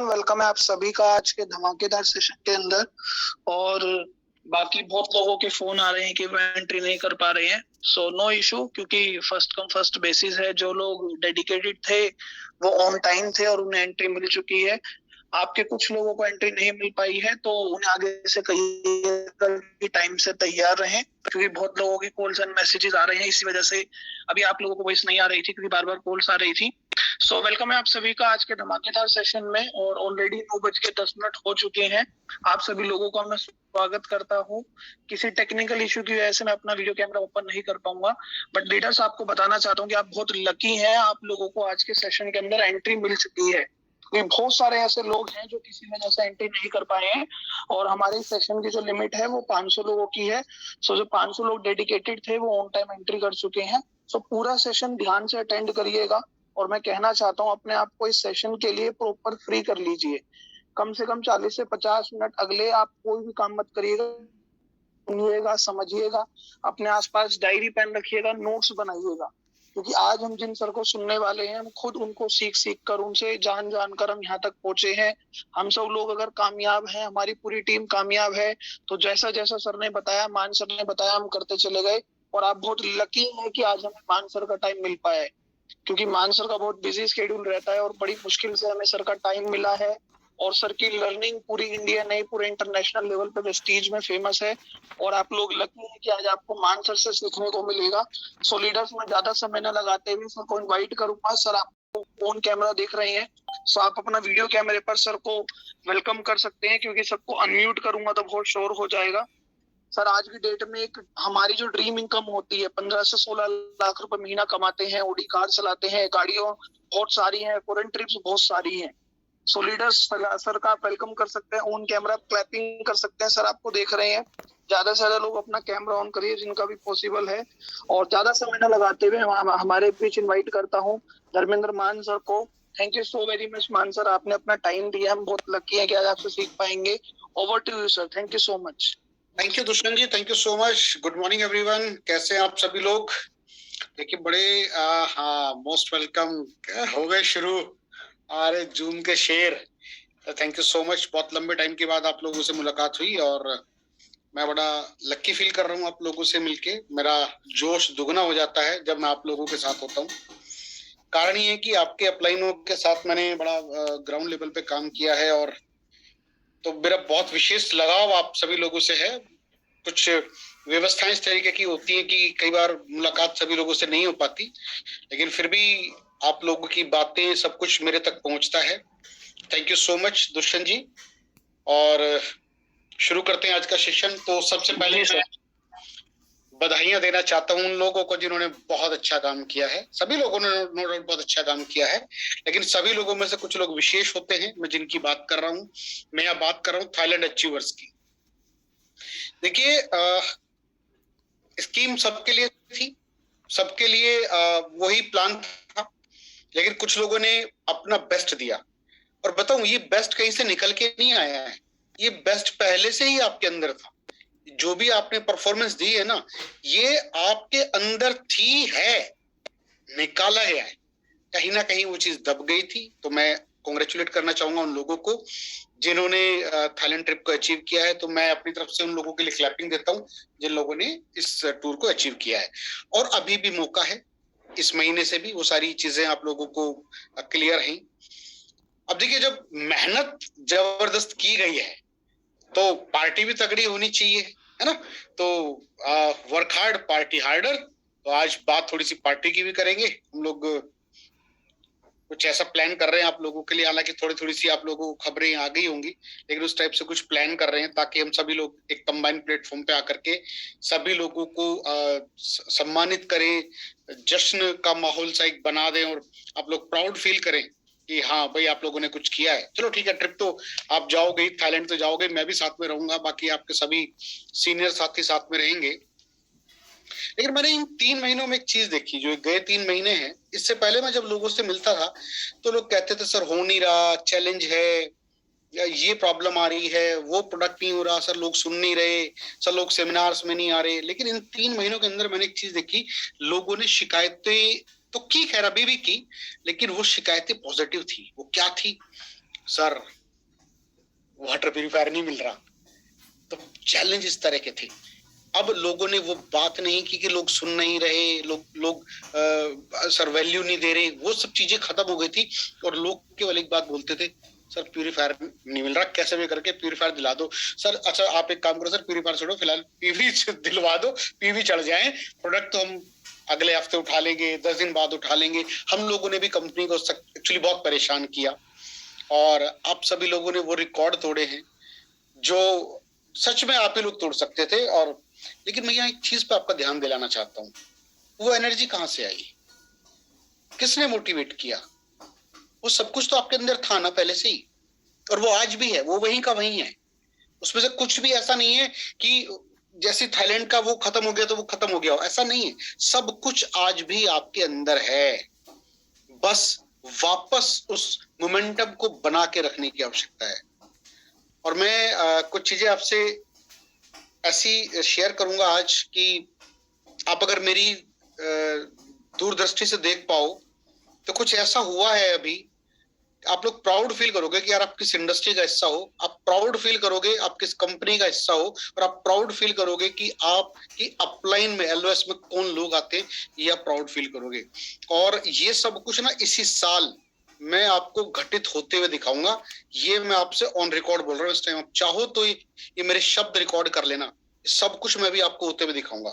Welcome है आप सभी का आज के धमाकेदार सेशन के अंदर। और बाकी बहुत लोगों के फोन आ रहे हैं कि वो एंट्री नहीं कर पा रहे हैं। सो नो इशू, क्योंकि फर्स्ट कम फर्स्ट बेसिस है। जो लोग डेडिकेटेड थे वो ऑन टाइम थे और उन्हें एंट्री मिल चुकी है। आपके कुछ लोगों को एंट्री नहीं मिल पाई है तो उन्हें आगे से कहिए टाइम से तैयार रहें, क्योंकि बहुत लोगों की कॉल्स एंड मैसेजेस आ रहे हैं। इसी वजह से अभी आप लोगों को वॉइस नहीं आ रही थी, क्योंकि बार बार कॉल्स आ रही थी। सो वेलकम है आप सभी का आज के धमाकेदार सेशन में। और ऑलरेडी 9:10 हो चुके हैं। आप सभी लोगों का मैं स्वागत करता हूँ। किसी टेक्निकल इशू की वजह से मैं अपना वीडियो कैमरा ओपन नहीं कर पाऊंगा, बट लीडर्स आपको बताना चाहता हूँ कि आप बहुत लकी हैं। आप लोगों को आज के सेशन के अंदर एंट्री मिल चुकी है, क्योंकि बहुत सारे ऐसे लोग हैं जो किसी वजह से एंट्री नहीं कर पाए हैं। और हमारे सेशन की जो लिमिट है वो 500 लोगों की है। सो जो 500 लोग डेडिकेटेड थे वो ऑन टाइम एंट्री कर चुके हैं। सो पूरा सेशन ध्यान से अटेंड करिएगा। और मैं कहना चाहता हूँ अपने आप को इस सेशन के लिए प्रॉपर फ्री कर लीजिए। कम से कम 40 से 50 मिनट अगले आप कोई भी काम मत करिएगा, सुनिएगा, समझिएगा। अपने आसपास डायरी पेन रखिएगा, नोट्स बनाइएगा, क्योंकि आज हम जिन सर को सुनने वाले हैं हम खुद उनको सीख सीख कर, उनसे जान जान कर हम यहाँ तक पहुंचे हैं। हम सब लोग अगर कामयाब हैं, हमारी पूरी टीम कामयाब है, तो जैसा जैसा सर ने बताया, मान सर ने बताया, हम करते चले गए। और आप बहुत लकी हैं कि आज हमें मान सर का टाइम मिल पाया है, क्योंकि मान सर का बहुत बिजी शेड्यूल रहता है और बड़ी मुश्किल से हमें सर का टाइम मिला है। और सर की लर्निंग पूरी इंडिया नहीं, पूरे इंटरनेशनल लेवल पे प्रेस्टीज में फेमस है। और आप लोग लकी हैं कि आज आपको मान सर से सीखने को मिलेगा। सो लीडर्स, में ज्यादा समय न लगाते हुए सर को इनवाइट करूंगा। सर आपको फोन कैमरा देख रहे हैं, सो आप अपना वीडियो कैमरे पर सर को वेलकम कर सकते हैं, क्योंकि सबको अनम्यूट करूंगा तो बहुत शोर हो जाएगा। सर आज की डेट में एक हमारी जो ड्रीम इनकम होती है, 15 से 16 लाख रुपए महीना कमाते हैं, ओडी कार चलाते हैं, गाड़ियों बहुत सारी हैं, फॉरेन ट्रिप्स बहुत सारी हैं। सो लीडर्स, सर का आप वेलकम कर सकते हैं, ऑन कैमरा क्लैपिंग कर सकते हैं। सर आपको देख रहे हैं। ज्यादा से ज्यादा लोग अपना कैमरा ऑन करिए जिनका भी पॉसिबल है। और ज्यादा समय न लगाते हुए हमारे बीच इन्वाइट करता हूँ धर्मेंद्र मान सर को। Thank you so very much मान सर, आपने अपना टाइम दिया। हम बहुत लकी हैं कि आज आपसे सीख पाएंगे। Over to you sir, thank you so much. Thank you Dushyant ji, thank you so much. Good morning everyone, कैसे हैं आप सभी लोग? देखिए बड़े हाँ, मोस्ट वेलकम हो गए शुरू। अरे जूम के शेर, थैंक यू सो मच। बहुत लंबे टाइम के बाद आप लोगों से मुलाकात हुई और मैं बड़ा लकी फील कर रहा हूँ आप लोगों से मिलके। मेरा जोश दुगना हो जाता है जब मैं आप लोगों के साथ होता हूँ। कारण ये है कि आपके अपलाइनों के साथ मैंने बड़ा ग्राउंड लेवल पे काम किया है और तो मेरा बहुत विशेष लगाव आप सभी लोगों से है। कुछ व्यवस्थाएं इस तरीके की होती हैं कि कई बार मुलाकात सभी लोगों से नहीं हो पाती, लेकिन फिर भी आप लोगों की बातें सब कुछ मेरे तक पहुंचता है। Thank you so much Dushyant ji. और शुरू करते हैं आज का सेशन। तो सबसे पहले मैं बधाइयां देना चाहता हूं उन लोगों को जिन्होंने बहुत अच्छा काम किया है। सभी लोगों ने नो डाउट बहुत अच्छा काम किया है, लेकिन सभी लोगों में से कुछ लोग विशेष होते हैं, मैं जिनकी बात कर रहा हूँ। मैं यहाँ बात कर रहा हूँ थाईलैंड अचीवर्स की। देखिए स्कीम सबके लिए थी, सबके लिए वही प्लान था, लेकिन कुछ लोगों ने अपना बेस्ट दिया। और बताऊं, ये बेस्ट कहीं से निकल के नहीं आया है, ये बेस्ट पहले से ही आपके अंदर था। जो भी आपने परफॉर्मेंस दी है ना, ये आपके अंदर थी, है, निकाला गया है। कहीं ना कहीं वो चीज दब गई थी। तो मैं कॉन्ग्रेचुलेट करना चाहूंगा उन लोगों को जिन्होंने थाईलैंड ट्रिप को अचीव किया है। तो मैं अपनी तरफ से उन लोगों के लिए क्लैपिंग देता हूं जिन लोगों ने इस टूर को अचीव किया है। और अभी भी मौका है, इस महीने से भी वो सारी चीजें आप लोगों को क्लियर हैं। अब देखिए, जब मेहनत जबरदस्त की गई है तो पार्टी भी तगड़ी होनी चाहिए, है ना? तो वर्क हार्ड पार्टी हार्डर। तो आज बात थोड़ी सी पार्टी की भी करेंगे। हम लोग कुछ ऐसा प्लान कर रहे हैं आप लोगों के लिए, हालांकि थोड़ी थोड़ी सी आप लोगों को खबरें आ गई होंगी, लेकिन उस टाइप से कुछ प्लान कर रहे हैं ताकि हम सभी लोग एक कंबाइंड प्लेटफॉर्म पे आकर के सभी लोगों को सम्मानित करें, जश्न का माहौल सा एक बना दें और आप लोग प्राउड फील करें कि हाँ भाई आप लोगों ने कुछ किया है। चलो ठीक है, ट्रिप तो आप जाओगे, थाईलैंड तो जाओगे, मैं भी साथ में रहूंगा, बाकी आपके सभी सीनियर साथी साथ में रहेंगे। लेकिन मैंने इन 3 महीनों में एक चीज देखी, जो गए 3 महीने हैं, इससे पहले मैं जब लोगों से मिलता था तो लोग कहते थे सर हो नहीं रहा, चैलेंज है, या ये प्रॉब्लम आ रही है, वो प्रोडक्ट नहीं हो रहा, सर लोग सुन नहीं रहे, सर लोग सेमिनार्स में नहीं आ रहे। लेकिन इन 3 महीनों के अंदर मैंने एक चीज देखी, लोगों ने शिकायतें तो की, खैर अभी भी की, लेकिन वो शिकायतें पॉजिटिव थी। वो क्या थी? सर वाटर प्यूरिफायर नहीं मिल रहा। तो चैलेंज इस तरह के थे। अब लोगों ने वो बात नहीं की कि लोग सुन नहीं रहे, लोग सर वैल्यू नहीं दे रहे, वो सब चीजें खत्म हो गई थी। और लोग केवल एक बात बोलते थे, सर प्यूरिफायर नहीं मिल रहा, कैसे भी करके प्यूरिफायर दिला दो सर। अच्छा आप एक काम करो सर, प्यूरिफायर छोड़ो, फिलहाल पीवी दिलवा दो, पीवी चढ़ जाए, प्रोडक्ट तो हम अगले हफ्ते उठा लेंगे, 10 दिन बाद उठा लेंगे। हम लोगों ने भी कंपनी को एक्चुअली बहुत परेशान किया, और आप सभी लोगों ने वो रिकॉर्ड तोड़े हैं जो सच में आप ही लोग तोड़ सकते थे। और लेकिन मैं यहाँ एक चीज पे आपका ध्यान दिलाना चाहता हूँ, वो एनर्जी कहाँ से आई, किसने मोटिवेट किया? वो सब कुछ तो आपके अंदर था ना पहले से ही, और वो आज भी है, वो वहीं का वहीं है। उसमें से कुछ भी ऐसा नहीं है कि जैसे थाईलैंड का वो खत्म हो गया तो वो खत्म हो गया हो, ऐसा नहीं है। सब कुछ आज भी आपके अंदर है, बस वापस उस मोमेंटम को बना के रखने की आवश्यकता है। और मैं कुछ चीजें आपसे ऐसी शेयर करूंगा आज कि आप अगर मेरी दूरदृष्टि से देख पाओ तो कुछ ऐसा हुआ है अभी, आप लोग प्राउड फील करोगे कि यार आप किस इंडस्ट्री का हिस्सा हो, आप प्राउड फील करोगे आप किस कंपनी का हिस्सा हो, और आप प्राउड फील करोगे कि आपकी अपलाइन में एलओएस में कौन लोग आते हैं, ये आप प्राउड फील करोगे। और ये सब कुछ ना इसी साल मैं आपको घटित होते हुए दिखाऊंगा। ये मैं आपसे ऑन रिकॉर्ड बोल रहा हूँ इस टाइम, आप चाहो तो ये मेरे शब्द रिकॉर्ड कर लेना, सब कुछ मैं भी आपको होते हुए दिखाऊंगा।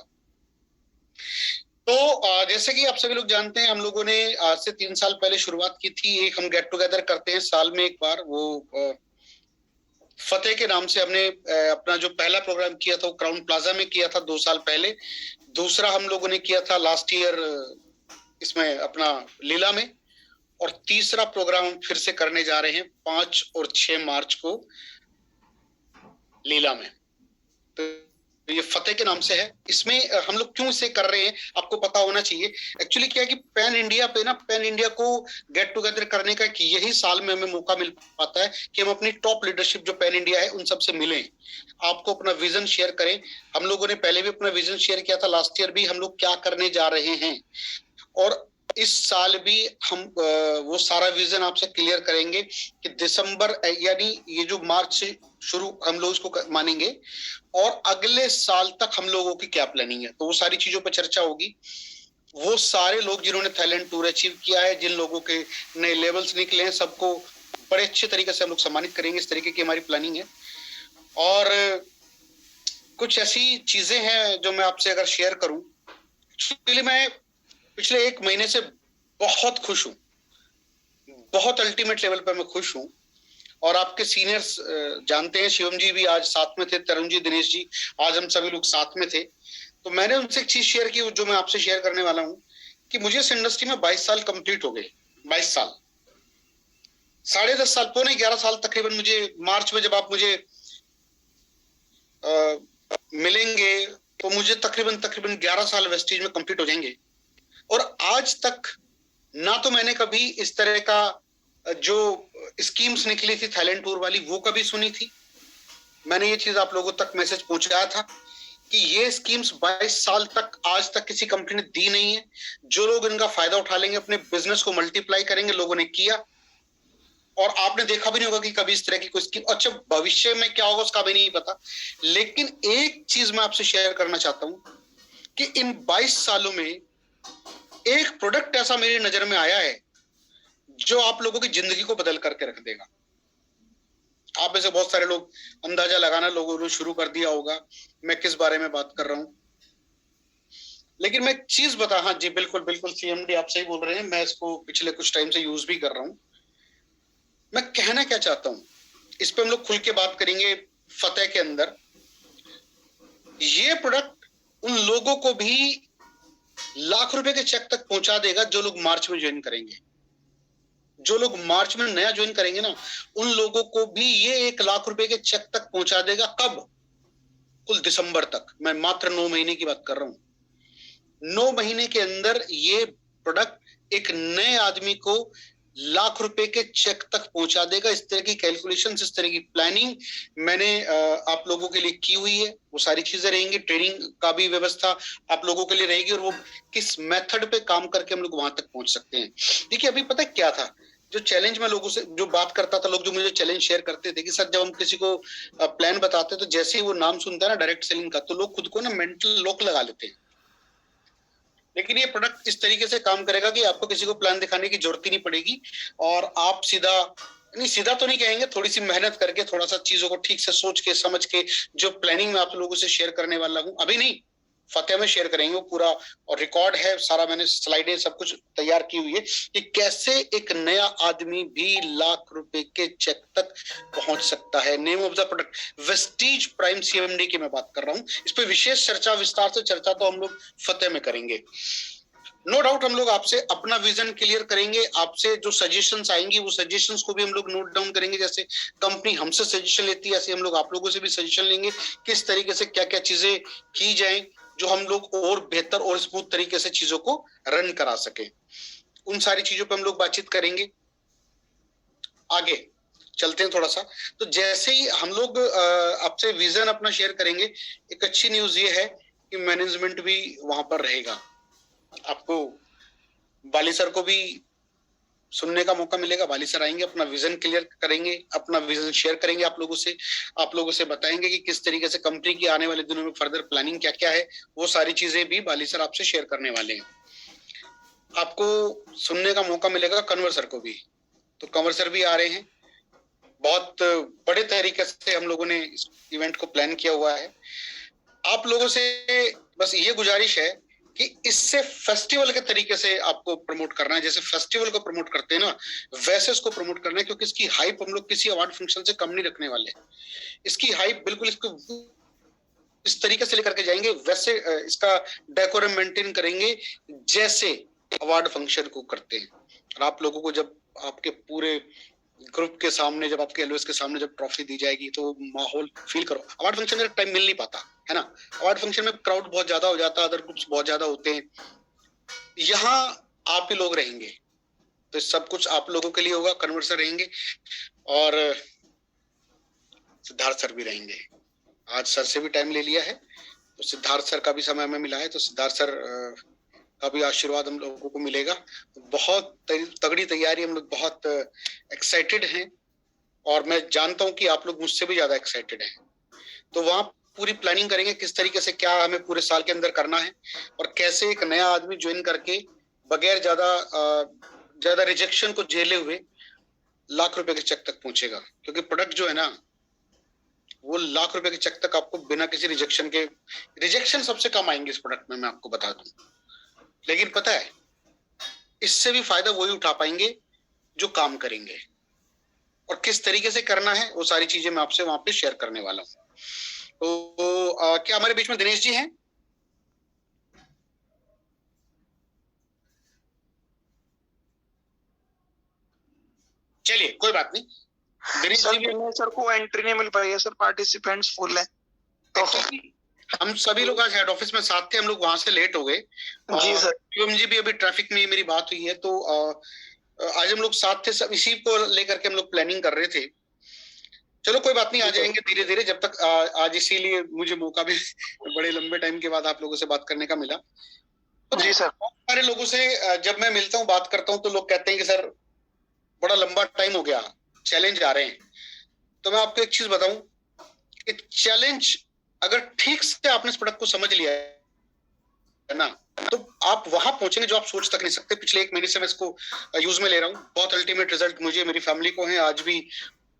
तो जैसे कि आप सभी लोग जानते हैं, हम लोगों ने आज से 3 साल पहले शुरुआत की थी, एक हम गेट टुगेदर करते हैं साल में एक बार, वो फतेह के नाम से हमने अपना जो पहला प्रोग्राम किया था वो क्राउन प्लाजा में किया था 2 साल पहले। दूसरा हम लोगों ने किया था लास्ट ईयर इसमें अपना लीला में, और तीसरा प्रोग्राम हम फिर से करने जा रहे हैं 5 और 6 मार्च को लीला में। तो ये फतेह के नाम से है। इसमें हम लोग क्यों इसे कर रहे हैं आपको पता होना चाहिए। एक्चुअली क्या है कि पैन इंडिया पे ना, पैन इंडिया को गेट टुगेदर करने का यही साल में हमें मौका मिल पाता है कि हम अपनी टॉप लीडरशिप जो पैन इंडिया है उन सबसे मिलें, आपको अपना विजन शेयर करें। हम लोगों ने पहले भी अपना विजन शेयर किया था, लास्ट ईयर भी हम लोग क्या करने जा रहे हैं, और इस साल भी हम वो सारा विजन आपसे क्लियर करेंगे कि दिसंबर यानी ये जो मार्च से शुरू हम लोग इसको मानेंगे, और अगले साल तक हम लोगों की क्या प्लानिंग है। तो वो सारी चीजों पर चर्चा होगी। वो सारे लोग जिन्होंने थाईलैंड टूर अचीव किया है, जिन लोगों के नए लेवल्स निकले हैं, सबको बड़े अच्छे तरीके से हम लोग सम्मानित करेंगे। इस तरीके की हमारी प्लानिंग है। और कुछ ऐसी चीजें हैं जो मैं आपसे अगर शेयर करूं, एक्चुअली मैं पिछले 1 महीने से बहुत खुश हूं, बहुत अल्टीमेट लेवल पर मैं खुश हूं। और आपके सीनियर्स जानते हैं, शिवम जी भी आज साथ में थे, तरुण जी, दिनेश जी, आज हम सभी लोग साथ में थे। तो मैंने उनसे एक चीज शेयर की जो मैं आपसे शेयर करने वाला हूं, कि मुझे इस इंडस्ट्री में 22 साल कंप्लीट हो गए। 22 साल, 10.5 साल, पौने 11 साल तकरीबन। मुझे मार्च में जब आप मुझे मिलेंगे तो मुझे तकरीबन 11 साल वेस्टेज में कंप्लीट हो जाएंगे। और आज तक ना तो मैंने कभी इस तरह का जो स्कीम्स निकली थी थाईलैंड टूर वाली वो कभी सुनी थी। मैंने ये चीज आप लोगों तक मैसेज पहुंचाया था कि ये स्कीम्स 22 साल तक आज तक किसी कंपनी ने दी नहीं है। जो लोग इनका फायदा उठा लेंगे, अपने बिजनेस को मल्टीप्लाई करेंगे, लोगों ने किया। और आपने देखा भी नहीं होगा कि कभी इस तरह की कोई स्कीम, अच्छा भविष्य में क्या होगा उसका भी नहीं पता। लेकिन एक चीज मैं आपसे शेयर करना चाहता हूं कि इन 22 सालों में एक प्रोडक्ट ऐसा मेरी नजर में आया है जो आप लोगों की जिंदगी को बदल करके रख देगा। आप में से बहुत सारे लोग अंदाजा लगाना लोगों ने शुरू कर दिया होगा मैं किस बारे में बात कर रहा हूं। लेकिन मैं एक चीज बता, हाँ जी बिल्कुल बिल्कुल सीएमडी आप सही बोल रहे हैं, मैं इसको पिछले कुछ टाइम से यूज भी कर रहा हूं। मैं कहना क्या चाहता हूं, इस पे हम लोग खुल के बात करेंगे फतेह के अंदर। ये प्रोडक्ट उन लोगों को भी लाख रुपए के चेक तक पहुंचा देगा जो लोग मार्च में ज्वाइन करेंगे। जो लोग मार्च में नया ज्वाइन करेंगे ना, उन लोगों को भी ये 1 लाख रुपए के चेक तक पहुंचा देगा। कब? कुल दिसंबर तक। मैं मात्र 9 महीने की बात कर रहा हूं। 9 महीने के अंदर ये प्रोडक्ट एक नए आदमी को लाख रुपए के चेक तक पहुंचा देगा। इस तरह की कैलकुलेशंस, इस तरह की प्लानिंग मैंने आप लोगों के लिए की हुई है। वो सारी चीजें रहेंगी, ट्रेनिंग का भी व्यवस्था आप लोगों के लिए रहेगी, और वो किस मेथड पे काम करके हम लोग वहां तक पहुंच सकते हैं। देखिए अभी पता है क्या था, जो चैलेंज में लोगों से जो बात करता था, लोग जो मुझे चैलेंज शेयर करते थे कि सर जब हम किसी को प्लान बताते तो जैसे ही वो नाम सुनता है ना डायरेक्ट सेलिंग का, तो लोग खुद को ना मेंटल लॉक लगा लेते हैं। लेकिन ये प्रोडक्ट इस तरीके से काम करेगा कि आपको किसी को प्लान दिखाने की जरूरत ही नहीं पड़ेगी, और आप सीधा, नहीं सीधा तो नहीं कहेंगे, थोड़ी सी मेहनत करके, थोड़ा सा चीजों को ठीक से सोच के समझ के, जो प्लानिंग में आप लोगों से शेयर करने वाला हूं, अभी नहीं फतेह में शेयर करेंगे वो पूरा, और रिकॉर्ड है सारा, मैंने स्लाइडें सब कुछ तैयार की हुई है कि कैसे एक नया आदमी भी लाख रुपए के चेक तक पहुंच सकता है। Name of the product Vestige prime CMD की मैं बात कर रहा हूं। इस पे विशेष चर्चा, विस्तार से चर्चा तो हम लोग फतेह में करेंगे। नो डाउट हम लोग आपसे अपना विजन क्लियर करेंगे, आपसे जो सजेशंस आएंगी वो सजेशंस को भी हम लोग नोट डाउन करेंगे। जैसे कंपनी हमसे सजेशन लेती है, ऐसे हम लोग आप लोगों से भी सजेशन लेंगे, किस तरीके से क्या क्या चीजें की जाए जो हम लोग और बेहतर और स्मूथ तरीके से चीजों को रन करा सके। उन सारी चीजों पे हम लोग बातचीत करेंगे। आगे चलते हैं थोड़ा सा। तो जैसे ही हम लोग आपसे विजन अपना शेयर करेंगे, एक अच्छी न्यूज ये है कि मैनेजमेंट भी वहां पर रहेगा। आपको बाली सर को भी सुनने का मौका मिलेगा। बाली सर आएंगे, अपना विजन क्लियर करेंगे, अपना विजन शेयर करेंगे आप लोगों से बताएंगे कि किस तरीके से कंपनी की आने वाले दिनों में फर्दर प्लानिंग क्या क्या है। वो सारी चीजें भी बाली सर आपसे शेयर करने वाले हैं। आपको सुनने का मौका मिलेगा कंवर सर को भी, तो कंवर सर भी आ रहे हैं। बहुत बड़े तरीके से हम लोगों ने इस इवेंट को प्लान किया हुआ है। आप लोगों से बस ये गुजारिश है कि इससे फेस्टिवल के तरीके से आपको प्रमोट करना है। जैसे फेस्टिवल को प्रमोट करते हैं ना, वैसे इसको प्रमोट करना है, क्योंकि इसकी हाइप हम लोग किसी अवार्ड फंक्शन से कम नहीं रखने वाले। इसकी हाइप बिल्कुल इसको इस तरीके से लेकर के जाएंगे, वैसे इसका डेकोरम मेंटेन करेंगे जैसे अवार्ड फंक्शन को करते हैं। और आप लोगों को जब आपके पूरे ग्रुप के सामने, जब आपके एलओएस के सामने जब ट्रॉफी दी जाएगी, तो माहौल फील करो। अवार्ड फंक्शन में टाइम मिल नहीं पाता है ना, अवार्ड फंक्शन में क्राउड बहुत ज्यादा हो जाता है, अदर ग्रुप्स बहुत ज्यादा होते हैं। यहाँ आप ही लोग रहेंगे, तो सब कुछ आप लोगों के लिए होगा। कन्वर सर रहेंगे और सिद्धार्थ सर भी रहेंगे। आज सर से भी टाइम ले लिया है, तो सिद्धार्थ सर का भी समय हमें मिला है, तो सिद्धार्थ सर का भी आशीर्वाद हम लोगों को मिलेगा। बहुत तगड़ी तैयारी, हम लोग बहुत एक्साइटेड हैं, और मैं जानता हूं कि आप लोग मुझसे भी ज्यादा एक्साइटेड हैं। तो वहां पूरी प्लानिंग करेंगे किस तरीके से क्या हमें पूरे साल के अंदर करना है, और कैसे एक नया आदमी ज्वाइन करके बगैर ज्यादा रिजेक्शन को झेले हुए लाख रुपए के चेक तक पहुंचेगा। क्योंकि प्रोडक्ट जो है ना, वो लाख रुपए के चेक तक आपको बिना किसी रिजेक्शन सबसे कम आएंगे इस प्रोडक्ट में, मैं आपको बता दूं। लेकिन पता है, इससे भी फायदा वही उठा पाएंगे जो काम करेंगे, और किस तरीके से करना है वो सारी चीजें मैं आपसे वहां पे शेयर करने वाला हूं। तो क्या हमारे बीच में दिनेश जी हैं? चलिए कोई बात नहीं, दिनेश सर, जी भी सर को एंट्री नहीं मिल पाई है सर, पार्टिसिपेंट्स फुल है। तो हम सभी लोग आज हेड ऑफिस में साथ थे, हम लोग वहां से लेट हो गए। जी सर। पीएम जी भी अभी ट्रैफिक में मेरी बात हुई है, तो आज हम लोग साथ थे, सब इसी को लेकर के हम लोग प्लानिंग कर रहे थे। चलो कोई बात नहीं, आ जाएंगे धीरे धीरे। जब तक आज इसीलिए मुझे मौका भी बड़े लंबे टाइम के बाद आप लोगों से बात करने का मिला। तो जी सर। बहुत सारे लोगों से जब मैं मिलता हूँ, बात करता हूँ, तो लोग कहते हैं कि सर बड़ा लंबा टाइम हो गया, चैलेंज आ रहे हैं। तो मैं आपको एक चीज बताऊं कि चैलेंज अगर ठीक से आपने इस प्रोडक्ट को समझ लिया है ना, तो आप वहां पहुंचेंगे जो आप सोच तक नहीं सकते। पिछले 1 महीने से मैं इसको यूज में ले रहा हूँ, बहुत अल्टीमेट रिजल्ट मुझे, मेरी फैमिली को है। आज भी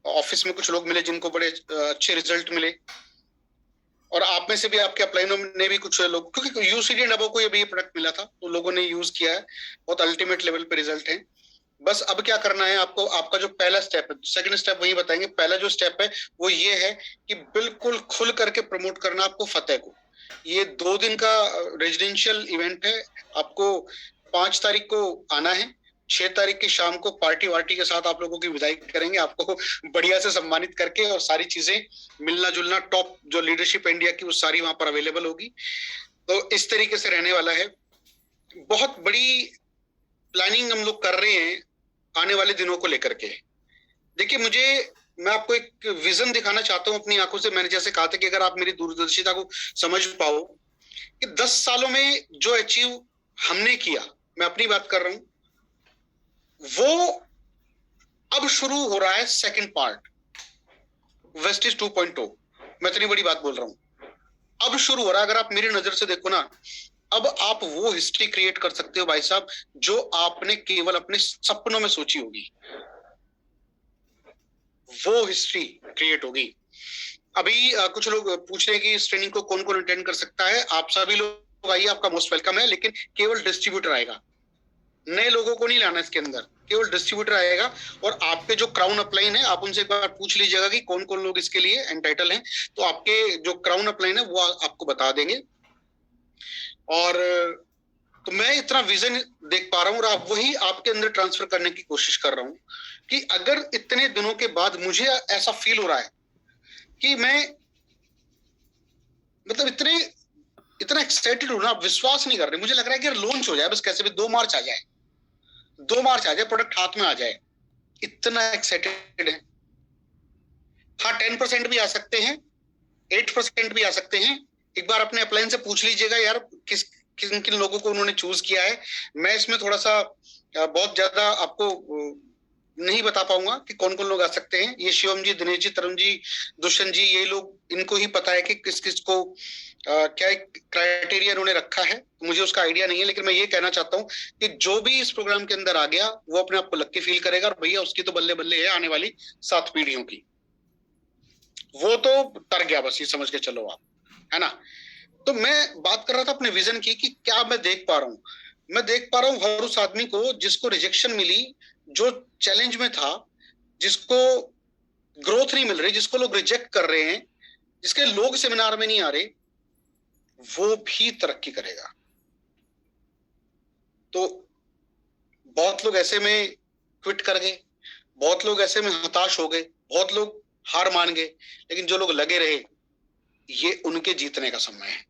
ऑफिस में कुछ लोग मिले जिनको बड़े अच्छे रिजल्ट मिले, और आप में से भी, आपके अपलाइनों ने भी कुछ लोग, क्योंकि यूसीडी डबो को ये प्रोडक्ट मिला था, तो लोगों ने यूज किया है, बहुत अल्टीमेट लेवल पे रिजल्ट है। बस अब क्या करना है आपको, आपका जो पहला स्टेप है, सेकंड स्टेप वही बताएंगे। पहला जो स्टेप है वो ये है कि बिल्कुल खुल करके प्रमोट करना आपको फतेह को। ये 2 दिन का रेजिडेंशियल इवेंट है। आपको 5 तारीख को आना है, 6 तारीख की शाम को पार्टी वार्टी के साथ आप लोगों की विदाई करेंगे, आपको बढ़िया से सम्मानित करके, और सारी चीजें मिलना जुलना, टॉप जो लीडरशिप इंडिया की वो सारी वहां पर अवेलेबल होगी। तो इस तरीके से रहने वाला है। बहुत बड़ी प्लानिंग हम लोग कर रहे हैं आने वाले दिनों को लेकर के। देखिए, मैं आपको एक विजन दिखाना चाहता हूं अपनी आंखों से। मैंने जैसे कहा था कि अगर आप मेरी दूरदर्शिता को समझ पाओ कि 10 सालों में जो अचीव हमने किया, मैं अपनी बात कर रहा हूं, वो अब शुरू हो रहा है सेकंड पार्ट, वेस्टिज 2.0। मैं इतनी बड़ी बात बोल रहा हूं, अब शुरू हो रहा है। अगर आप मेरी नजर से देखो ना, अब आप वो हिस्ट्री क्रिएट कर सकते हो भाई साहब जो आपने केवल अपने सपनों में सोची होगी, वो हिस्ट्री क्रिएट होगी। अभी कुछ लोग पूछ रहे हैं कि इस ट्रेनिंग को कौन कौन अटेंड कर सकता है। आप सभी लोग आइए, आपका मोस्ट वेलकम है, लेकिन केवल डिस्ट्रीब्यूटर आएगा, नए लोगों को नहीं लाना इसके अंदर, केवल डिस्ट्रीब्यूटर आएगा। और आपके जो क्राउन अपलाइन है, आप उनसे एक बार पूछ लीजिएगा कि कौन कौन लोग इसके लिए एंटाइटल हैं, तो आपके जो क्राउन अपलाइन है वो आपको बता देंगे। और तो मैं इतना विजन देख पा रहा हूँ और आप वही आपके अंदर ट्रांसफर करने की कोशिश कर रहा हूँ कि अगर इतने दिनों के बाद मुझे ऐसा फील हो रहा है कि मैं मतलब इतना एक्साइटेड हूं ना, आप विश्वास नहीं कर रहे। मुझे लग रहा है कि लॉन्च हो जाए बस, कैसे भी 2 मार्च आ जाए, 2 मार्च आ जाए, प्रोडक्ट हाथ में आ जाए, इतना एक्साइटेड है। हाँ, 10% भी आ सकते हैं, 8% भी आ सकते हैं। एक बार अपने अपलाइन से पूछ लीजिएगा यार किन किन लोगों को उन्होंने चूज किया है। मैं इसमें थोड़ा सा बहुत ज्यादा आपको नहीं बता पाऊंगा कि कौन कौन लोग आ सकते हैं। ये शिवम जी, दिनेश जी, तरुण जी, दुष्यंत जी, ये लोग, इनको ही पता है कि किस किस को क्या क्राइटेरिया उन्होंने रखा है, मुझे उसका आइडिया नहीं है। लेकिन मैं ये कहना चाहता हूँ कि जो भी इस प्रोग्राम के अंदर आ गया वो अपने आप को लक्की फील करेगा, और भैया उसकी तो बल्ले बल्ले है आने वाली 7 पीढ़ियों की, वो तो तर गया बस, ये समझ के चलो आप, है ना। तो मैं बात कर रहा था अपने विजन की कि क्या मैं देख पा रहा हूँ। मैं देख पा रहा हूँ हर उस आदमी को जिसको रिजेक्शन मिली, जो चैलेंज में था, जिसको ग्रोथ नहीं मिल रही, जिसको लोग रिजेक्ट कर रहे हैं, जिसके लोग सेमिनार में नहीं आ रहे, वो भी तरक्की करेगा। तो बहुत लोग ऐसे में क्विट कर गए, बहुत लोग ऐसे में हताश हो गए, बहुत लोग हार मान गए, लेकिन जो लोग लगे रहे, ये उनके जीतने का समय है।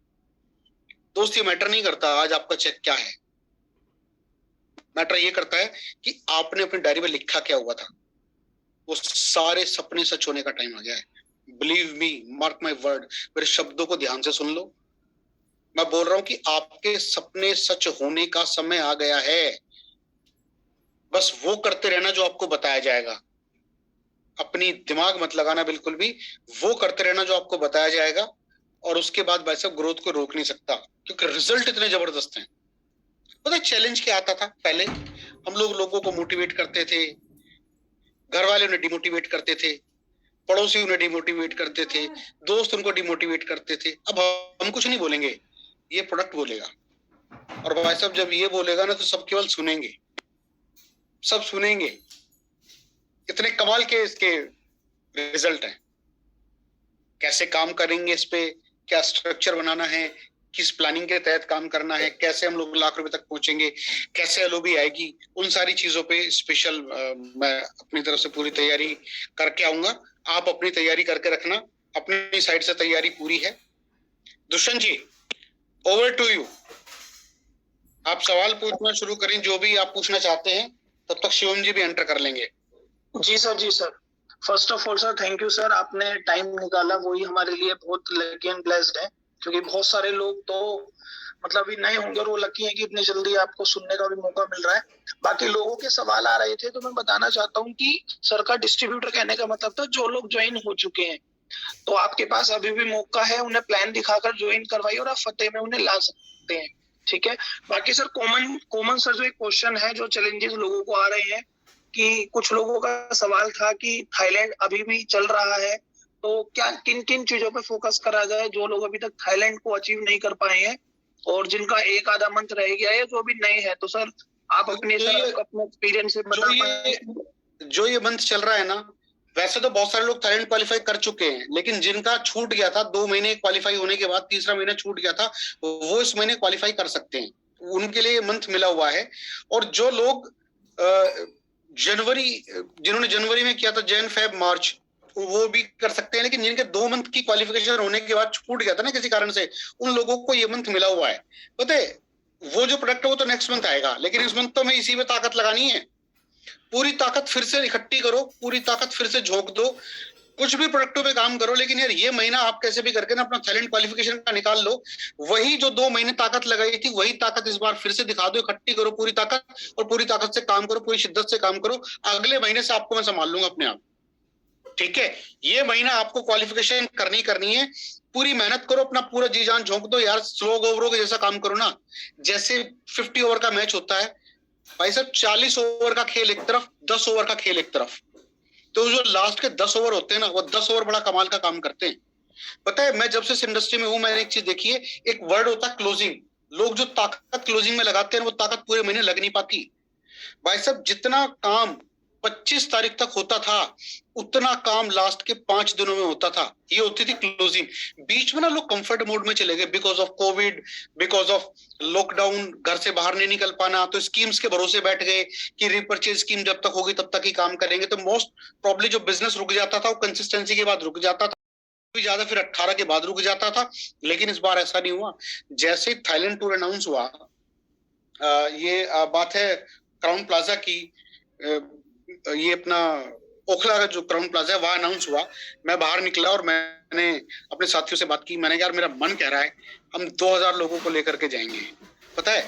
दोस्त, ये मैटर नहीं करता आज आपका चेक क्या है, मैटर ये करता है कि आपने अपनी डायरी में लिखा क्या हुआ था। वो सारे सपने सच होने का टाइम आ गया है। Believe me, mark my word, मेरे शब्दों को ध्यान से सुन लो। मैं बोल रहा हूं कि आपके सपने सच होने का समय आ गया है। बस वो करते रहना जो आपको बताया जाएगा, अपनी दिमाग मत लगाना बिल्कुल भी, वो करते रहना जो आपको बताया जाएगा। और उसके बाद भाई साहब ग्रोथ को रोक नहीं सकता, क्योंकि रिजल्ट इतने जबरदस्त हैं। पता है चैलेंज क्या आता था पहले? हम लोगों को मोटिवेट करते थे, घर वाले उन्हें डिमोटिवेट करते थे, पड़ोसी उन्हें डिमोटिवेट करते थे, दोस्त उनको डिमोटिवेट करते थे। अब हम कुछ नहीं बोलेंगे, ये प्रोडक्ट बोलेगा। और भाई साहब जब ये बोलेगा ना, तो सब केवल सुनेंगे, सब सुनेंगे। इतने कमाल के इसके रिजल्ट हैं। कैसे काम करेंगे इस पे, क्या स्ट्रक्चर बनाना है, किस प्लानिंग के तहत काम करना है, कैसे हम लोग लाख रुपए तक पहुंचेंगे, कैसे एलओबी आएगी, उन सारी चीजों पे स्पेशल मैं अपनी तरफ से पूरी तैयारी करके आऊंगा। आप अपनी तैयारी करके रखना, अपनी साइड से तैयारी पूरी है। दुष्यंत जी, ओवर टू यू। आप सवाल पूछना शुरू करें, जो भी आप पूछना चाहते हैं। तब तक शिवम जी भी एंटर कर लेंगे। जी सर, जी sir. First of all sir, thank you sir, आपने टाइम निकाला, वही हमारे लिए बहुत लकी एंड ब्लेस्ड है। क्योंकि बहुत सारे लोग तो मतलब अभी नए होंगे और वो लकी हैं कि इतनी जल्दी आपको सुनने का भी मौका मिल रहा है। बाकी लोगों के सवाल आ रहे थे, तो मैं बताना चाहता हूँ कि सर का डिस्ट्रीब्यूटर कहने का मतलब था जो लोग ज्वाइन हो चुके हैं, तो आपके पास अभी भी मौका है, उन्हें प्लान दिखाकर ज्वाइन करवाइए और आप फतेह में उन्हें ला सकते हैं। ठीक है। बाकी सर कॉमन सर जो एक क्वेश्चन है, जो चैलेंजेस लोगों को आ रहे हैं, कि कुछ लोगों का सवाल था कि थाईलैंड अभी भी चल रहा है, तो क्या किन किन चीजों पे फोकस करा जाए, जो लोग अभी तक थाईलैंड को अचीव नहीं कर पाए हैं और जिनका एक आधा मंथ रह गया है, जो भी नए हैं। तो सर आप अपने एक्सपीरियंस से बता पाए। जो ये मंथ चल रहा है ना, वैसे तो बहुत सारे लोग थाईलैंड क्वालिफाई कर चुके हैं, लेकिन जिनका छूट गया था 2 महीने क्वालिफाई होने के बाद, तीसरा महीना छूट गया था, वो इस महीने क्वालिफाई कर सकते हैं, उनके लिए मंथ मिला हुआ है। और जो लोग जिन्होंने जनवरी में किया था, जैन फेब मार्च, वो भी कर सकते हैं। लेकिन जिनके 2 मंथ की क्वालिफिकेशन होने के बाद छूट गया था ना किसी कारण से, उन लोगों को ये मंथ मिला हुआ है। पता है, वो जो प्रोडक्ट है वो तो नेक्स्ट मंथ आएगा, लेकिन इस मंथ तो हमें इसी में ताकत लगानी है। पूरी ताकत फिर से इकट्ठी करो, पूरी ताकत फिर से झोंक दो। कुछ भी प्रोडक्टों पे काम करो, लेकिन यार ये महीना आप कैसे भी करके ना अपना टैलेंट क्वालिफिकेशन का निकाल लो। वही जो 2 महीने ताकत लगाई थी, वही ताकत इस बार फिर से दिखा दो, इकट्ठी करो पूरी ताकत, और पूरी ताकत से काम करो, पूरी शिद्दत से काम करो। अगले महीने से आपको मैं संभाल लूंगा अपने आप, ठीक है? ये महीना आपको क्वालिफिकेशन करनी है, पूरी मेहनत करो, अपना पूरा जी जान झोंक दो यार, स्लो ओवरों के जैसा काम करो ना। जैसे 50 ओवर का मैच होता है भाई साहब, 40 ओवर का खेल एक तरफ, 10 ओवर का खेल एक तरफ, तो जो लास्ट के 10 ओवर होते हैं ना, वो 10 ओवर बड़ा कमाल का काम करते हैं। पता है, मैं जब से इस इंडस्ट्री में हूं, मैंने एक चीज देखी है, एक वर्ड होता है क्लोजिंग। लोग जो ताकत क्लोजिंग में लगाते हैं, वो ताकत पूरे महीने लग नहीं पाती भाई साहब। जितना काम 25 तारीख तक होता था, उतना काम लास्ट के 5 दिनों में होता था। ये होती थी क्लोजिंग। बीच में ना लोग कंफर्ट मोड में चले गए, because of Covid, because of lockdown, घर से बाहर नहीं निकल पाना, तो स्कीम्स के भरोसे बैठ गए कि रिपर्चेज स्कीम जब तक होगी तब तक ही काम करेंगे। तो मोस्ट प्रॉब्ली जो बिजनेस रुक जाता था, वो कंसिस्टेंसी के बाद रुक जाता था, ज्यादा फिर 18 के बाद रुक जाता था। लेकिन इस बार ऐसा नहीं हुआ। जैसे थाईलैंड टूर अनाउंस हुआ, ये बात है क्राउन प्लाजा की, ये अपना ओखला का जो क्राउन प्लाजा है, वहां अनाउंस हुआ। मैं बाहर निकला और मैंने अपने साथियों से बात की। मैंने कहा यार, मेरा मन कह रहा है हम 2000 लोगों को लेकर के जाएंगे। पता है,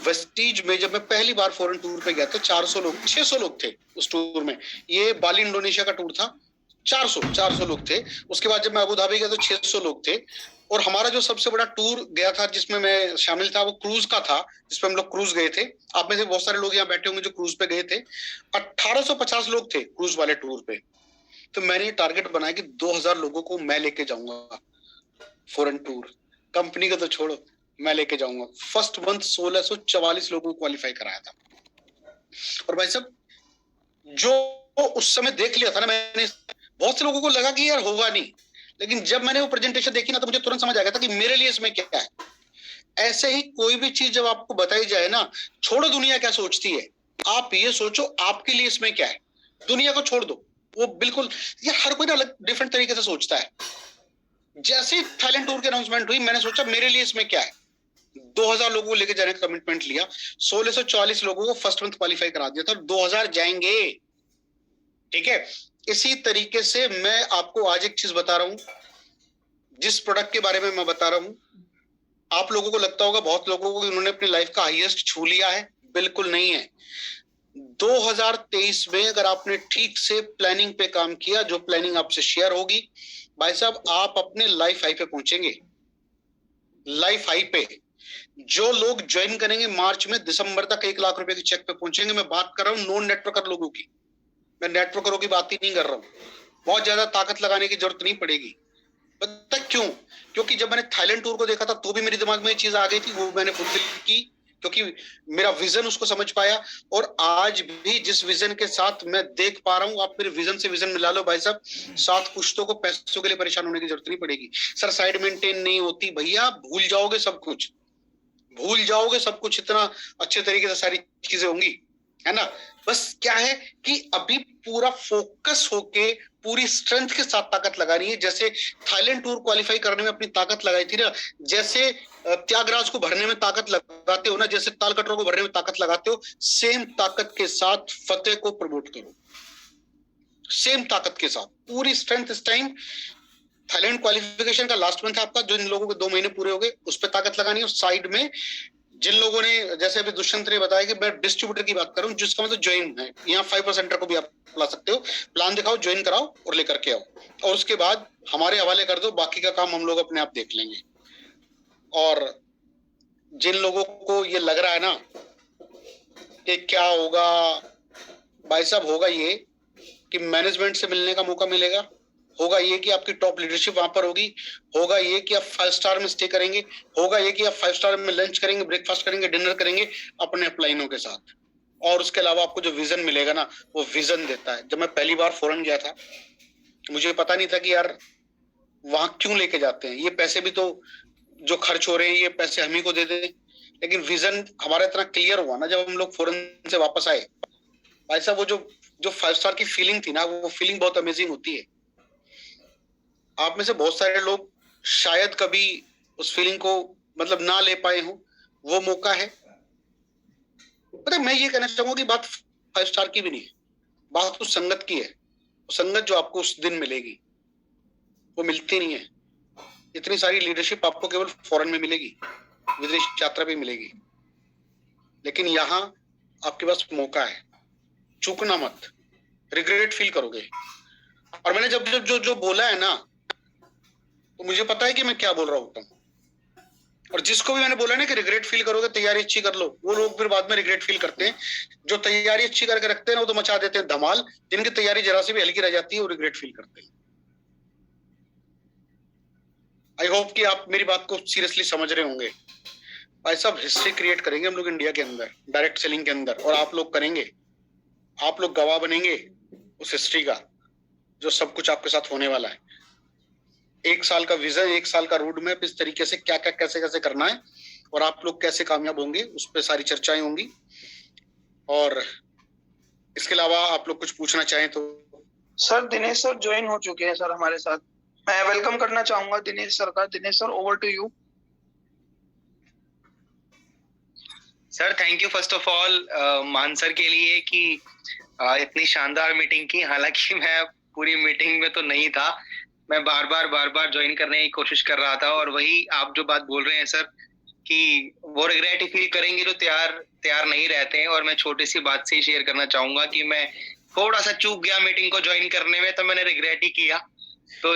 वेस्टीज में जब मैं पहली बार फॉरेन टूर पे गया था, 400 लोग, 600 लोग थे उस टूर में। ये बाली इंडोनेशिया का टूर था, 400 लोग थे। उसके बाद जब मैं अबू धाबी गया तो 600 लोग थे। और हमारा जो सबसे बड़ा टूर गया था, जिसमें मैं शामिल था, वो क्रूज का था, जिसपे हम लोग क्रूज गए थे। आप में से बहुत सारे लोग यहाँ बैठे होंगे जो क्रूज पे गए थे। 1850 लोग थे क्रूज वाले टूर पे। तो मैंने ये टारगेट बनाया कि 2000 लोगों को मैं लेके जाऊंगा फॉरेन टूर। कंपनी को तो छोड़ो, मैं लेके जाऊंगा। फर्स्ट मंथ 1644 लोगों को क्वालिफाई कराया था। और भाई साहब, जो उस समय देख लिया था ना मैंने, बहुत से लोगों को लगा कि यार होगा नहीं, लेकिन जब मैंने वो प्रेजेंटेशन देखी ना, तो मुझे तुरंत समझ आ गया था कि मेरे लिए इसमें क्या है। ऐसे ही कोई भी चीज जब आपको बताई जाए ना, छोड़ो दुनिया क्या सोचती है, आप ये सोचो आपके लिए इसमें क्या है। दुनिया को छोड़ दो, वो बिल्कुल, ये हर कोई ना अलग डिफरेंट तरीके से सोचता है। जैसे थाईलैंड टूर की अनाउंसमेंट हुई, मैंने सोचा मेरे लिए इसमें क्या है। 2000 लोगों को लेकर जाने का कमिटमेंट लिया। 1644 लोगों को फर्स्ट मंथ क्वालिफाई करा दिया था, और 2000 जाएंगे, ठीक है? इसी तरीके से मैं आपको आज एक चीज बता रहा हूं, जिस प्रोडक्ट के बारे में मैं बता रहा हूं, आप लोगों को लगता होगा बहुत लोगों को उन्होंने अपनी लाइफ का हाईएस्ट छू लिया है। बिल्कुल नहीं है। 2023 में अगर आपने ठीक से प्लानिंग पे काम किया, जो प्लानिंग आपसे शेयर होगी, भाई साहब आप अपने लाइफ हाई पे पहुंचेंगे। लाइफ हाई पे जो लोग ज्वाइन करेंगे मार्च में, दिसंबर तक 1 लाख रुपए की चेक पे पहुंचेंगे। मैं बात कर रहा हूँ नॉन नेटवर्कर लोगों की, मैं नेटवर्करों की बात ही नहीं कर रहा हूँ। बहुत ज्यादा ताकत लगाने की जरूरत नहीं पड़ेगी। पता क्यों? क्योंकि जब मैंने थाईलैंड टूर को देखा था, तो भी मेरे दिमाग में ये चीज आ गई थी, वो मैंने फुलफिल की, क्योंकि मेरा विजन उसको समझ पाया। और आज भी जिस विजन के साथ मैं देख पा रहा हूँ, आप मेरे विजन से विजन मिला लो भाई साहब, 7 पुश्तों को पैसों के लिए परेशान होने की जरूरत नहीं पड़ेगी। सर साइड मेंटेन नहीं होती भैया, भूल जाओगे सब कुछ, भूल जाओगे सब कुछ। इतना अच्छे तरीके से सारी चीजें होंगी, है ना? बस क्या है कि अभी पूरा फोकस होके पूरी स्ट्रेंथ के साथ ताकत लगानी है। जैसे थाईलैंड टूर क्वालिफाई करने में अपनी ताकत लगाई थी ना, जैसे त्यागराज को भरने में ताकत लगाते हो ना, जैसे तालकटों को भरने में ताकत लगाते हो, सेम ताकत के साथ फतेह को प्रमोट करो। सेम ताकत के साथ पूरी स्ट्रेंथ। इस टाइम थाईलैंड क्वालिफिकेशन का लास्ट मंथ आपका, जो इन लोगों के 2 महीने पूरे हो गए, उस पर ताकत लगानी है। साइड में जिन लोगों ने, जैसे अभी दुष्यंत ने बताया कि मैं डिस्ट्रीब्यूटर की बात कर रहा हूँ, जिसका मतलब ज्वाइन है, यहाँ 5% को भी आप ला सकते हो। प्लान दिखाओ, ज्वाइन कराओ और लेकर के आओ, और उसके बाद हमारे हवाले कर दो, बाकी का काम हम लोग अपने आप देख लेंगे। और जिन लोगों को ये लग रहा है ना कि क्या होगा, भाई साहब होगा ये कि मैनेजमेंट से मिलने का मौका मिलेगा, होगा ये कि आपकी टॉप लीडरशिप वहां पर होगी, होगा ये कि आप 5 स्टार में स्टे करेंगे, होगा ये कि आप 5 स्टार में लंच करेंगे, ब्रेकफास्ट करेंगे, डिनर करेंगे अपने अपलाइनों के साथ। और उसके अलावा आपको जो विजन मिलेगा ना, वो विजन देता है। जब मैं पहली बार फॉरेन गया था, मुझे पता नहीं था कि यार वहां क्यों लेके जाते हैं, ये पैसे भी तो जो खर्च हो रहे हैं, ये पैसे हम ही को दे दें। लेकिन विजन हमारा इतना क्लियर हुआ ना, जब हम लोग फॉरेन से वापस आए, भाई साहब वो जो 5 स्टार की फीलिंग थी ना, वो फीलिंग बहुत अमेजिंग होती है। आप में से बहुत सारे लोग शायद कभी उस फीलिंग को मतलब ना ले पाए हो, वो मौका है। पता है, मैं ये कहना चाहूंगा कि बात 5 स्टार की भी नहीं है, बात तो संगत की है। संगत जो आपको उस दिन मिलेगी वो मिलती नहीं है। इतनी सारी लीडरशिप आपको केवल फॉरेन में मिलेगी, विदेश यात्रा पे मिलेगी, लेकिन यहाँ आपके पास मौका है, चूकना मत, रिग्रेट फील करोगे। और मैंने जब जब जो जो बोला है ना, तो मुझे पता है कि मैं क्या बोल रहा होता हूँ। और जिसको भी मैंने बोला ना कि रिग्रेट फील करोगे, तैयारी अच्छी कर लो, वो लोग फिर बाद में रिग्रेट फील करते हैं। जो तैयारी अच्छी करके रखते हैं ना, वो तो मचा देते हैं धमाल। जिनकी तैयारी जरा से भी हल्की रह जाती है, वो रिग्रेट फील करते हैं। आई होप कि आप मेरी बात को सीरियसली समझ रहे होंगे। भाई साहब, हिस्ट्री क्रिएट करेंगे हम लोग इंडिया के अंदर, डायरेक्ट सेलिंग के अंदर, और आप लोग करेंगे, आप लोग गवाह बनेंगे उस हिस्ट्री का, जो सब कुछ आपके साथ होने वाला है। 1 साल का विजन, 1 साल का रोड मैप, इस तरीके से क्या क्या कैसे कैसे करना है और आप लोग कैसे कामयाब होंगे, उस पर सारी चर्चाएं होंगी। और इसके अलावा आप लोग कुछ पूछना चाहें तो। सर, दिनेश सर ज्वाइन हो चुके हैं सर हमारे साथ। मैं वेलकम करना चाहूंगा दिनेश सर का। Dinesh sir, over to you. Sir thank you first of all Maan sir के लिए कि इतनी शानदार मीटिंग की। हालांकि मैं पूरी मीटिंग में तो नहीं था, मैं बार बार ज्वाइन करने की कोशिश कर रहा था। और वही आप जो बात बोल रहे हैं सर कि वो रिग्रेट ही फील करेंगे जो तैयार नहीं रहते हैं। और मैं छोटी सी बात से ही शेयर करना चाहूंगा कि मैं थोड़ा सा चूक गया मीटिंग को ज्वाइन करने में, तो मैंने रिग्रेट ही किया। तो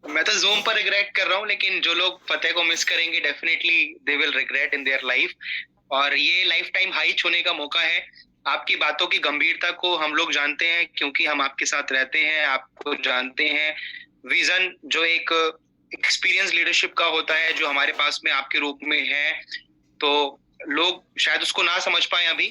मैं तो जूम पर रिग्रेट कर रहा हूँ, लेकिन जो लोग फतेह को मिस करेंगे definitely they will regret in their life. और ये लाइफ टाइम हाई छूने का मौका है। आपकी बातों की गंभीरता को हम लोग जानते हैं क्योंकि हम आपके साथ रहते हैं, आपको जानते हैं। विजन जो एक एक्सपीरियंस लीडरशिप का होता है, जो हमारे पास में आपके रूप में है, तो लोग शायद उसको ना समझ पाए अभी,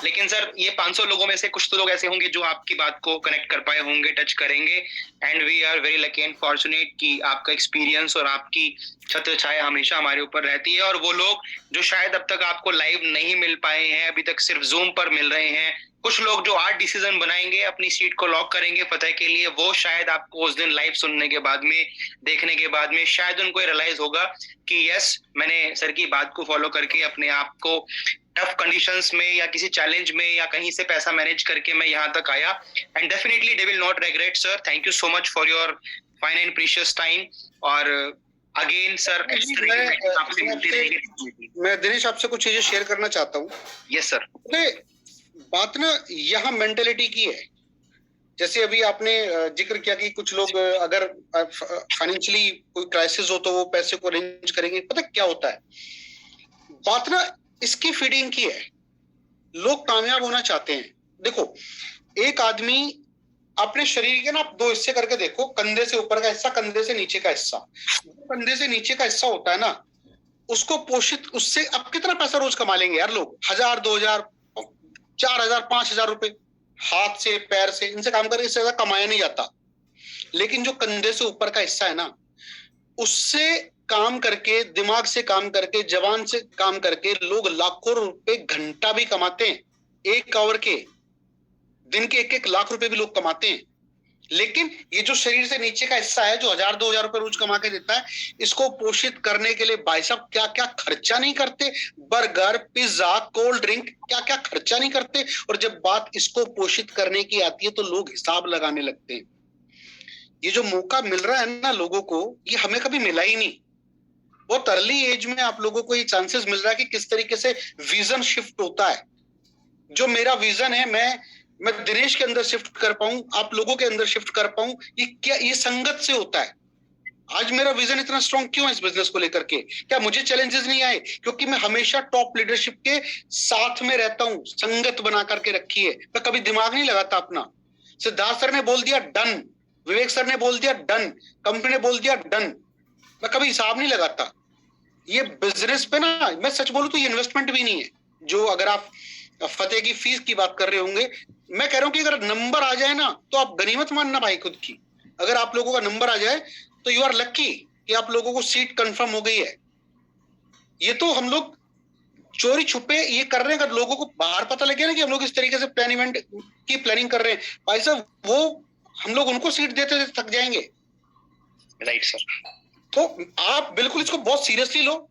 लेकिन सर ये 500 लोगों में से कुछ तो लोग ऐसे होंगे जो आपकी बात को कनेक्ट कर पाए होंगे, टच करेंगे। And we are very lucky and fortunate कि आपका एक्सपीरियंस और आपकी छत्र छाया हमेशा हमारे ऊपर रहती है। और वो लोग जो शायद अब तक आपको लाइव नहीं मिल पाए हैं, अभी तक सिर्फ जूम पर मिल रहे हैं, कुछ लोग जो आज डिसीजन बनाएंगे, अपनी सीट को लॉक करेंगे फतेह के लिए, वो शायद आपको उस दिन लाइव सुनने के बाद में, देखने के बाद में शायद उनको रियलाइज होगा कि यस, मैंने सर की बात को फॉलो करके अपने आप को टफ कंडीशंस में या किसी चैलेंज में या कहीं से पैसा मैनेज करके मैं यहाँ तक आया। And definitely they will not regret. Sir thank you so much for your fine and precious time. और अगेन सर, मैं दिनेश आपसे कुछ चीजें शेयर करना चाहता हूँ। Yes sir. बात ना यहाँ मेंटेलिटी की है। जैसे अभी आपने जिक्र किया कि कुछ लोग अगर फाइनेंशियली कोई क्राइसिस हो तो वो पैसे को अरेंज करेंगे। पता क्या होता है, बात ना इसकी फीडिंग की है। लोग कामयाब होना चाहते हैं। देखो, एक आदमी अपने शरीर के ना आप 2 हिस्से करके देखो, कंधे से ऊपर का हिस्सा, कंधे से नीचे का हिस्सा। कंधे से नीचे का हिस्सा होता है ना, उसको पोषित, उससे अब कितना पैसा रोज कमा लेंगे यार लोग? 1000, 2000, 4000, 5000 रुपए हाथ से, पैर से, इनसे काम करके इससे ज्यादा कमाया नहीं जाता। लेकिन जो कंधे से ऊपर का हिस्सा है ना, उससे काम करके, दिमाग से काम करके, जवान से काम करके लोग लाखों रुपए घंटा भी कमाते हैं। 1 आवर के, दिन के 1-1 लाख रुपए भी लोग कमाते हैं। लेकिन ये जो शरीर से नीचे का हिस्सा है, जो 1000-2000 रुपए रोज कमा के देता है, इसको पोषित करने के लिए भाई साहब क्या क्या खर्चा नहीं करते। बर्गर, पिज्जा, कोल्ड ड्रिंक, क्या क्या खर्चा नहीं करते। और जब बात इसको पोषित करने की आती है तो लोग हिसाब लगाने लगते हैं। ये जो मौका मिल रहा है ना लोगों को, ये हमें कभी मिला ही नहीं। बहुत अर्ली एज में आप लोगों को ये चांसेस मिल रहा है कि किस तरीके से विजन शिफ्ट होता है। जो मेरा विजन है, मैं दिनेश के अंदर शिफ्ट कर पाऊं, आप लोगों के अंदर शिफ्ट कर पाऊं, ये संगत से होता है। आज मेरा विजन इतना स्ट्रॉन्ग क्यों है इस बिजनेस को लेकर के? क्या मुझे चैलेंजेस नहीं आए? क्योंकि मैं हमेशा टॉप लीडरशिप के साथ में रहता हूं, संगत बना करके रखी है। मैं कभी दिमाग नहीं लगाता अपना। सिद्धार्थ सर ने बोल दिया डन, विवेक सर ने बोल दिया डन, कंपनी ने बोल दिया डन, मैं कभी हिसाब नहीं लगाता। ये बिजनेस पे ना, मैं सच बोलूं तो ये इन्वेस्टमेंट भी नहीं है। जो अगर आप फतेह की फीस की बात कर रहे होंगे, मैं कह रहा हूं कि अगर नंबर आ जाए ना तो आप गनीमत मानना भाई खुद की। अगर आप लोगों का नंबर आ जाए तो यू आर लकी कि आप लोगों को सीट कंफर्म हो गई है। ये तो हम लोग चोरी छुपे ये कर रहे हैं। अगर लोगों को बाहर पता लगे ना कि हम लोग इस तरीके से प्लान इवेंट की प्लानिंग कर रहे हैं, भाई साहब वो हम लोग उनको सीट देते देते थक जाएंगे। Right sir. तो आप बिल्कुल इसको बहुत सीरियसली लो।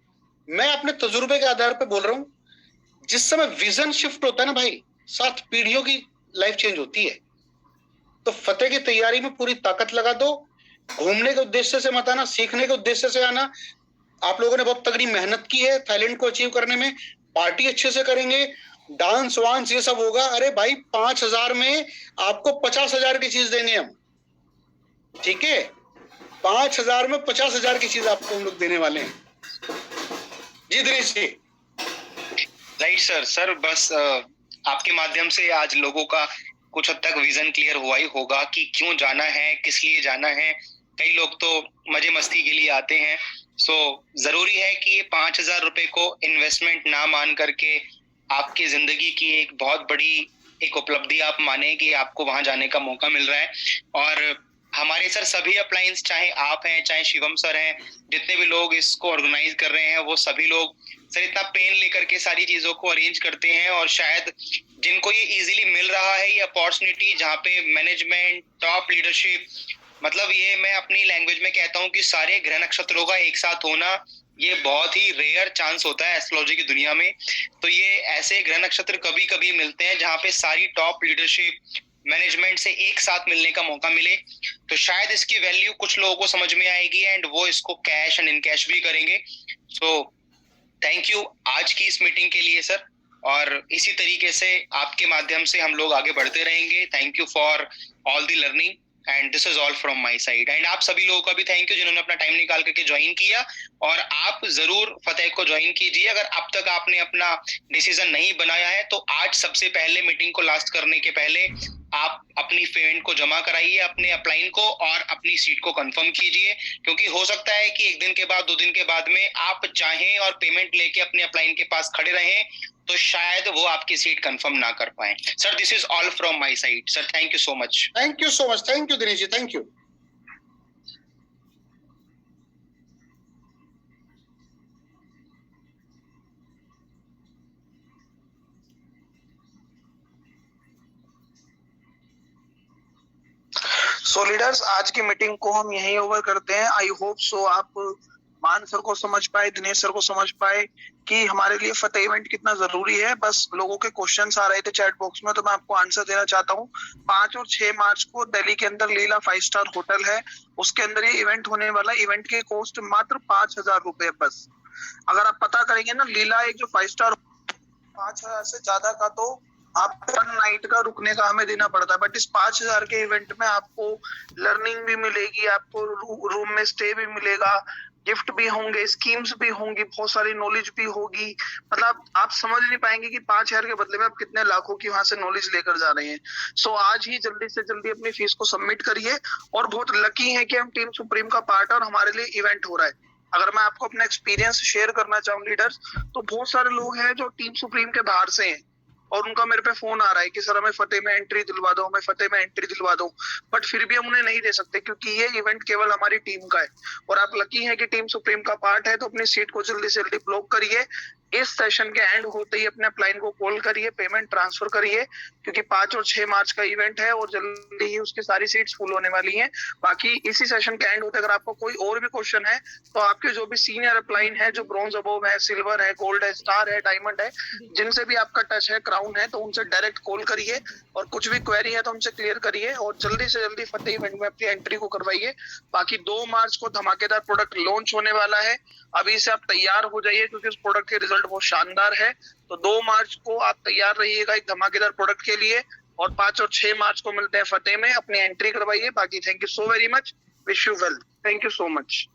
मैं अपने तजुर्बे के आधार पर बोल रहा हूं, जिस समय विजन शिफ्ट होता है ना भाई, 7 पीढ़ियों की लाइफ चेंज होती है। तो फतेह की तैयारी में पूरी ताकत लगा दो। घूमने के उद्देश्य से मत आना, सीखने के उद्देश्य से आना। आप लोगों ने बहुत तगड़ी मेहनत की है थाईलैंड को अचीव करने में। पार्टी अच्छे से करेंगे, डांस वांस ये सब होगा। अरे भाई 5,000 में आपको 50,000 की चीज देंगे हम, ठीक है? 5,000 में 50,000 की चीज आपको हम लोग देने वाले हैं। जी दिनेश जी। राइट सर बस आपके माध्यम से आज लोगों का कुछ हद तक विजन क्लियर हुआ ही होगा कि क्यों जाना है, किस लिए जाना है। कई लोग तो मजे मस्ती के लिए आते हैं। सो जरूरी है कि ये 5,000 रुपए को इन्वेस्टमेंट ना मान करके आपकी जिंदगी की एक बहुत बड़ी एक उपलब्धि आप माने कि आपको वहां जाने का मौका मिल रहा है। और हमारे सर सभी अपलायंस, चाहे आप हैं चाहे शिवम सर हैं, जितने भी लोग इसको ऑर्गेनाइज कर रहे हैं, वो सभी लोग सर इतना पेन लेकर के सारी चीजों को अरेंज करते हैं। और शायद जिनको ये इजीली मिल रहा है ये अपॉर्चुनिटी, जहाँ पे मैनेजमेंट, टॉप लीडरशिप, मतलब ये मैं अपनी लैंग्वेज में कहता हूँ कि सारे ग्रह नक्षत्रों का एक साथ होना ये बहुत ही रेयर चांस होता है एस्ट्रोलॉजी की दुनिया में। तो ये ऐसे ग्रह नक्षत्र कभी कभी मिलते हैं जहाँ पे सारी टॉप लीडरशिप मैनेजमेंट से एक साथ मिलने का मौका मिले। तो शायद इसकी वैल्यू कुछ लोगों को समझ में आएगी एंड वो इसको कैश एंड इन कैश भी करेंगे। सो थैंक यू आज की इस मीटिंग के लिए सर, और इसी तरीके से आपके माध्यम से हम लोग आगे बढ़ते रहेंगे। Thank you for all the learning and this is all from my side. And आप सभी लोगों का भी थैंक यू जिन्होंने अपना टाइम निकाल करके ज्वाइन किया। और आप जरूर फतेह को ज्वाइन कीजिए। अगर अब तक आपने अपना डिसीजन नहीं बनाया है तो आज सबसे पहले मीटिंग को लास्ट करने के पहले आप अपनी पेमेंट को जमा कराइए, अपने अपलाइन को, और अपनी सीट को कंफर्म कीजिए। क्योंकि हो सकता है कि 1 दिन के बाद 2 दिन के बाद में आप चाहें और पेमेंट लेके अपने अपलाइन के पास खड़े रहें तो शायद वो आपकी सीट कंफर्म ना कर पाए। Sir this is all from my side. Sir thank you so much. Thank you so much. Thank you Dinesh ji, thank you. So leaders, आज की मीटिंग को हम यहीं ओवर करते हैं। आई होप सो आप मान सर को समझ पाए, दिनेश सर को समझ पाए कि हमारे लिए फतेह इवेंट कितना जरूरी है। बस लोगों के क्वेश्चंस आ रहे थे चैट बॉक्स में, तो मैं आपको आंसर देना चाहता हूँ। 5 और 6 मार्च को दिल्ली के अंदर लीला 5 स्टार होटल है, उसके अंदर ये इवेंट होने वाला। इवेंट की कॉस्ट मात्र 5,000 रुपए बस। अगर आप पता करेंगे ना, लीला एक जो 5 स्टार 5,000 से ज्यादा का तो आप 1 नाइट का रुकने का हमें देना पड़ता है। बट इस 5,000 के इवेंट में आपको लर्निंग भी मिलेगी, आपको रूम में स्टे भी मिलेगा, गिफ्ट भी होंगे, स्कीम्स भी होंगी, बहुत सारी नॉलेज भी होगी। मतलब आप समझ नहीं पाएंगे कि 5,000 के बदले में आप कितने लाखों की वहां से नॉलेज लेकर जा रहे हैं। सो आज ही जल्दी से जल्दी अपनी फीस को सबमिट करिए। और बहुत लकी है कि हम टीम सुप्रीम का पार्ट है और हमारे लिए इवेंट हो रहा है। अगर मैं आपको अपना एक्सपीरियंस शेयर करना चाहूँ लीडर्स, तो बहुत सारे लोग हैं जो टीम सुप्रीम के बाहर से हैं और उनका मेरे पे फोन आ रहा है कि सर हमें फतेह में एंट्री दिलवा दो, हमें फतेह में एंट्री दिलवा दो। बट फिर भी हम उन्हें नहीं दे सकते क्योंकि ये इवेंट केवल हमारी टीम का है। और आप लकी हैं कि टीम सुप्रीम का पार्ट है, तो अपनी सीट को जल्दी से जल्दी ब्लॉक करिए। इस सेशन के एंड होते ही अपने अपलाइन को कॉल करिए, पेमेंट ट्रांसफर करिए, क्योंकि 5 और 6 मार्च का इवेंट है और जल्दी ही उसकी सारी सीट्स फुल होने वाली हैं। बाकी इसी सेशन के एंड होते अगर आपको कोई और भी क्वेश्चन है तो आपके जो भी सीनियर अपलाइन है, जो ब्रॉन्ज अबोव है, सिल्वर है, गोल्ड है, स्टार है, डायमंड है, जिनसे भी आपका टच है, क्राउन है, तो उनसे डायरेक्ट कॉल करिए और कुछ भी क्वेरी है तो उनसे क्लियर करिए और जल्दी से जल्दी फतेह इवेंट में अपनी एंट्री को करवाइए। बाकी 2 मार्च को धमाकेदार प्रोडक्ट लॉन्च होने वाला है। अभी से आप तैयार हो जाइए क्योंकि उस प्रोडक्ट के रिजल्ट बहुत शानदार है। तो 2 मार्च को आप तैयार रहिएगा एक धमाकेदार प्रोडक्ट के लिए। और 5 और 6 मार्च को मिलते हैं फतेह में, अपनी एंट्री करवाइए। बाकी thank you so very much, wish you well, thank you so much.